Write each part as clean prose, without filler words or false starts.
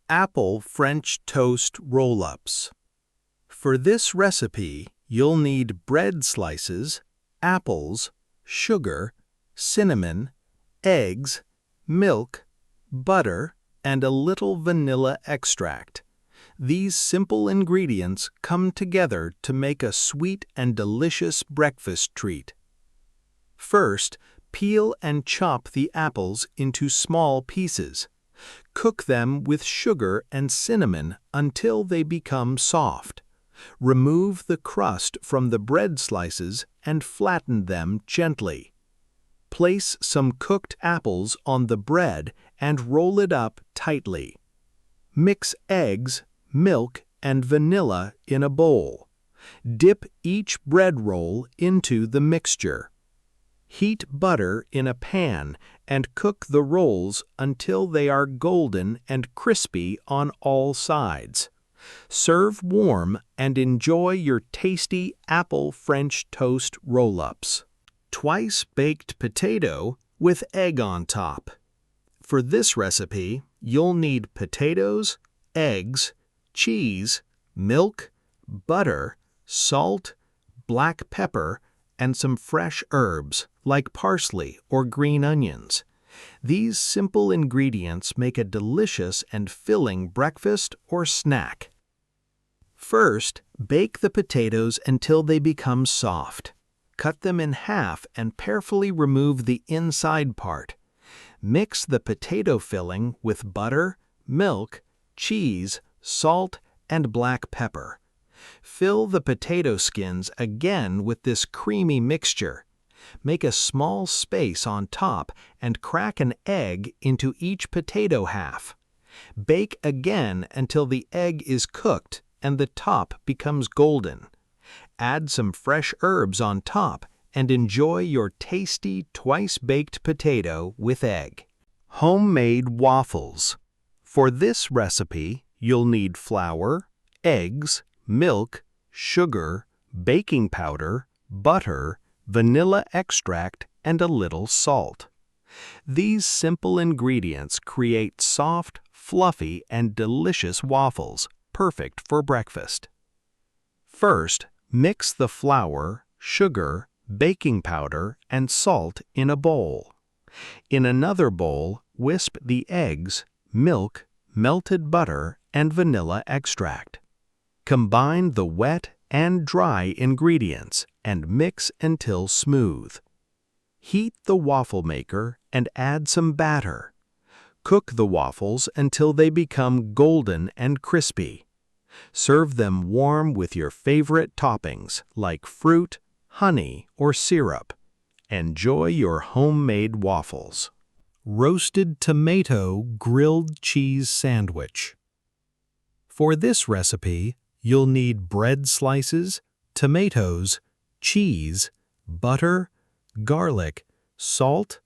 Apple French Toast Roll-Ups. For this recipe, you'll need bread slices, apples, sugar, cinnamon, eggs, milk, butter, and a little vanilla extract. These simple ingredients come together to make a sweet and delicious breakfast treat. First, peel and chop the apples into small pieces. Cook them with sugar and cinnamon until they become soft. Remove the crust from the bread slices and flatten them gently. Place some cooked apples on the bread and roll it up tightly. Mix eggs, milk, and vanilla in a bowl. Dip each bread roll into the mixture. Heat butter in a pan and cook the rolls until they are golden and crispy on all sides. Serve warm and enjoy your tasty apple French toast roll-ups. Twice baked potato with egg on top. For this recipe, you'll need potatoes, eggs, cheese, milk, butter, salt, black pepper, and some fresh herbs like parsley or green onions. These simple ingredients make a delicious and filling breakfast or snack. First, bake the potatoes until they become soft. Cut them in half and carefully remove the inside part. Mix the potato filling with butter, milk, cheese, salt, and black pepper. Fill the potato skins again with this creamy mixture. Make a small space on top and crack an egg into each potato half. Bake again until the egg is cooked and the top becomes golden. Add some fresh herbs on top and enjoy your tasty twice-baked potato with egg. Homemade waffles. For this recipe, you'll need flour, eggs, milk, sugar, baking powder, butter, vanilla extract, and a little salt. These simple ingredients create soft, fluffy, and delicious waffles, perfect for breakfast. First, mix the flour, sugar, baking powder, and salt in a bowl. In another bowl, whisk the eggs, milk, melted butter, and vanilla extract. Combine the wet and dry ingredients and mix until smooth. Heat the waffle maker and add some batter. Cook the waffles until they become golden and crispy. Serve them warm with your favorite toppings like fruit, honey, or syrup. Enjoy your homemade waffles. Roasted tomato grilled cheese sandwich. For this recipe, you'll need bread slices, tomatoes, cheese, butter, garlic, salt,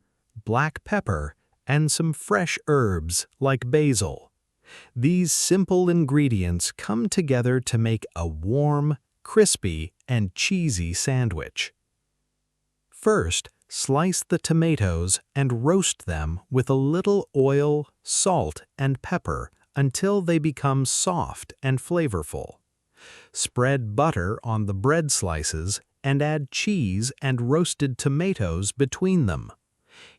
black pepper, and some fresh herbs like basil. These simple ingredients come together to make a warm, crispy, and cheesy sandwich. First, slice the tomatoes and roast them with a little oil, salt, and pepper until they become soft and flavorful. Spread butter on the bread slices and add cheese and roasted tomatoes between them.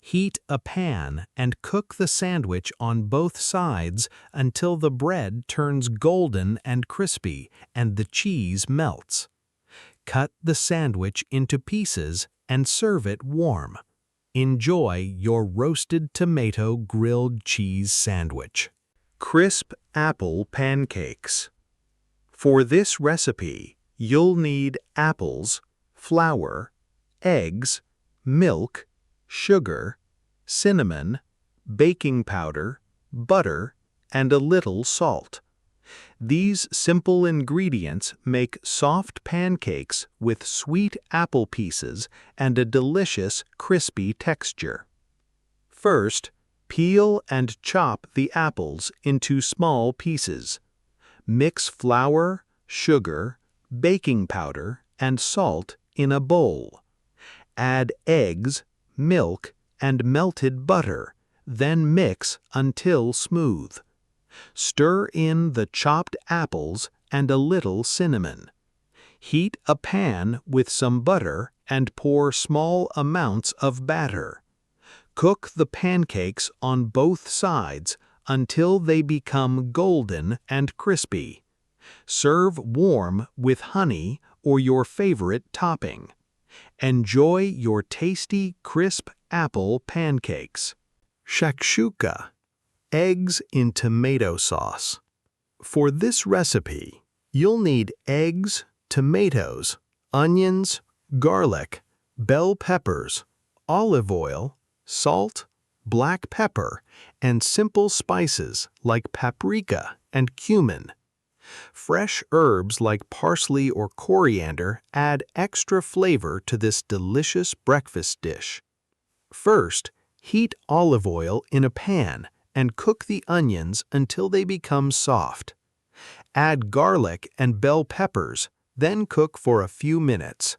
Heat a pan and cook the sandwich on both sides until the bread turns golden and crispy and the cheese melts. Cut the sandwich into pieces and serve it warm. Enjoy your roasted tomato grilled cheese sandwich. Crisp apple pancakes. For this recipe, you'll need apples, flour, eggs, milk, sugar, cinnamon, baking powder, butter, and a little salt. These simple ingredients make soft pancakes with sweet apple pieces and a delicious crispy texture. First, peel and chop the apples into small pieces. Mix flour, sugar, baking powder, and salt in a bowl. Add eggs, milk, and melted butter, then mix until smooth. Stir in the chopped apples and a little cinnamon. Heat a pan with some butter and pour small amounts of batter. Cook the pancakes on both sides until they become golden and crispy. Serve warm with honey or your favorite topping. Enjoy your tasty, crisp apple pancakes. Shakshuka, eggs in tomato sauce. For this recipe, you'll need eggs, tomatoes, onions, garlic, bell peppers, olive oil, salt, black pepper, and simple spices like paprika and cumin. Fresh herbs like parsley or coriander add extra flavor to this delicious breakfast dish. First, heat olive oil in a pan and cook the onions until they become soft. Add garlic and bell peppers, then cook for a few minutes.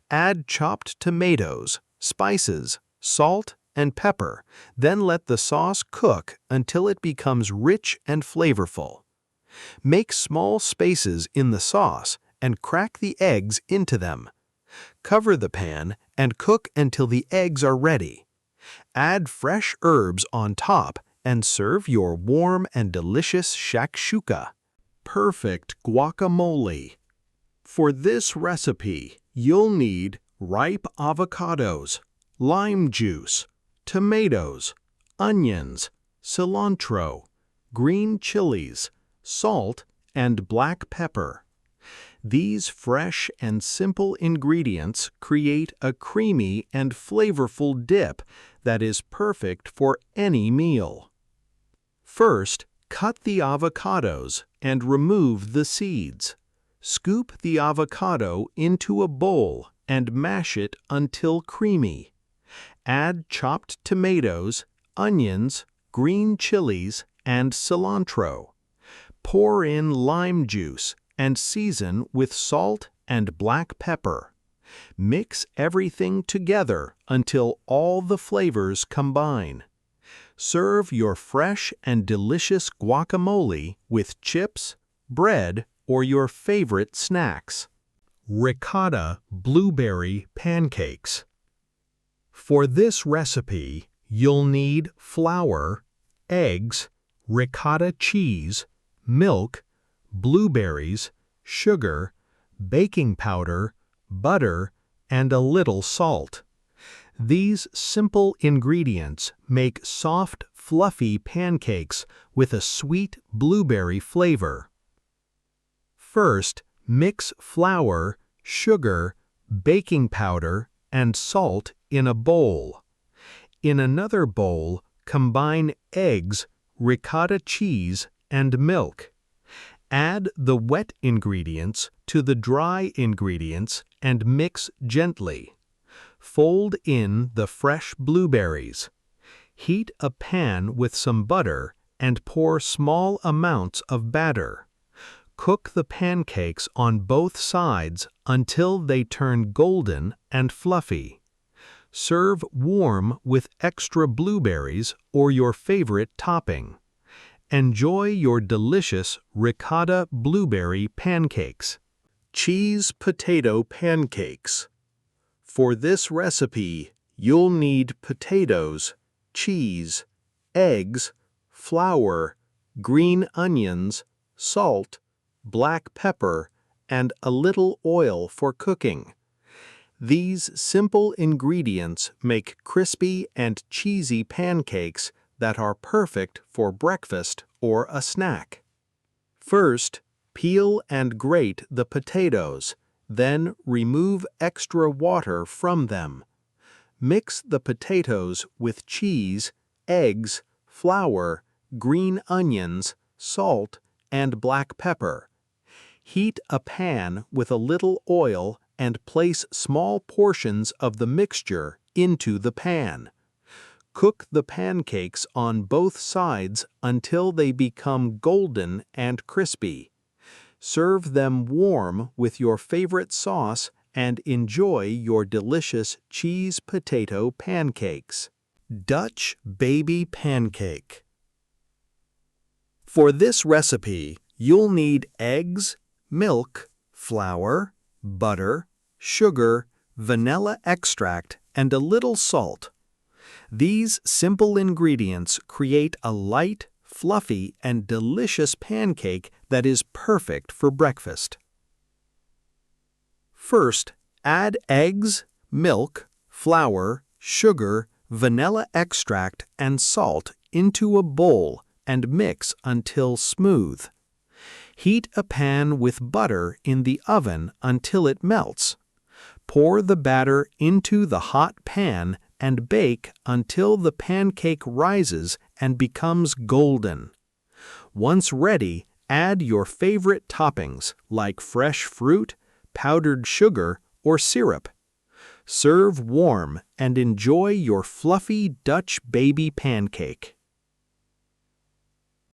Add chopped tomatoes, spices, salt, and pepper, then let the sauce cook until it becomes rich and flavorful. Make small spaces in the sauce and crack the eggs into them. Cover the pan and cook until the eggs are ready. Add fresh herbs on top and serve your warm and delicious shakshuka. Perfect guacamole. For this recipe, you'll need ripe avocados, lime juice, tomatoes, onions, cilantro, green chilies, salt, and black pepper. These fresh and simple ingredients create a creamy and flavorful dip that is perfect for any meal. First, cut the avocados and remove the seeds. Scoop the avocado into a bowl and mash it until creamy. Add chopped tomatoes, onions, green chilies, and cilantro. Pour in lime juice and season with salt and black pepper. Mix everything together until all the flavors combine. Serve your fresh and delicious guacamole with chips, bread, or your favorite snacks. Ricotta blueberry pancakes. For this recipe, you'll need flour, eggs, ricotta cheese, milk, blueberries, sugar, baking powder, butter, and a little salt. These simple ingredients make soft, fluffy pancakes with a sweet blueberry flavor. First, mix flour, sugar, baking powder, and salt in a bowl. In another bowl, combine eggs, ricotta cheese, and milk. Add the wet ingredients to the dry ingredients and mix gently. Fold in the fresh blueberries. Heat a pan with some butter and pour small amounts of batter. Cook the pancakes on both sides until they turn golden and fluffy. Serve warm with extra blueberries or your favorite topping. Enjoy your delicious ricotta blueberry pancakes. Cheese potato pancakes. For this recipe, you'll need potatoes, cheese, eggs, flour, green onions, salt, black pepper, and a little oil for cooking. These simple ingredients make crispy and cheesy pancakes that are perfect for breakfast or a snack. First, peel and grate the potatoes, then remove extra water from them. Mix the potatoes with cheese, eggs, flour, green onions, salt, and black pepper. Heat a pan with a little oil and place small portions of the mixture into the pan. Cook the pancakes on both sides until they become golden and crispy. Serve them warm with your favorite sauce and enjoy your delicious cheese potato pancakes. Dutch baby pancake. For this recipe, you'll need eggs, milk, flour, butter, sugar, vanilla extract, and a little salt. These simple ingredients create a light, fluffy, and delicious pancake that is perfect for breakfast. First, add eggs, milk, flour, sugar, vanilla extract, and salt into a bowl and mix until smooth. Heat a pan with butter in the oven until it melts. Pour the batter into the hot pan and bake until the pancake rises and becomes golden. Once ready, add your favorite toppings like fresh fruit, powdered sugar, or syrup. Serve warm and enjoy your fluffy Dutch baby pancake.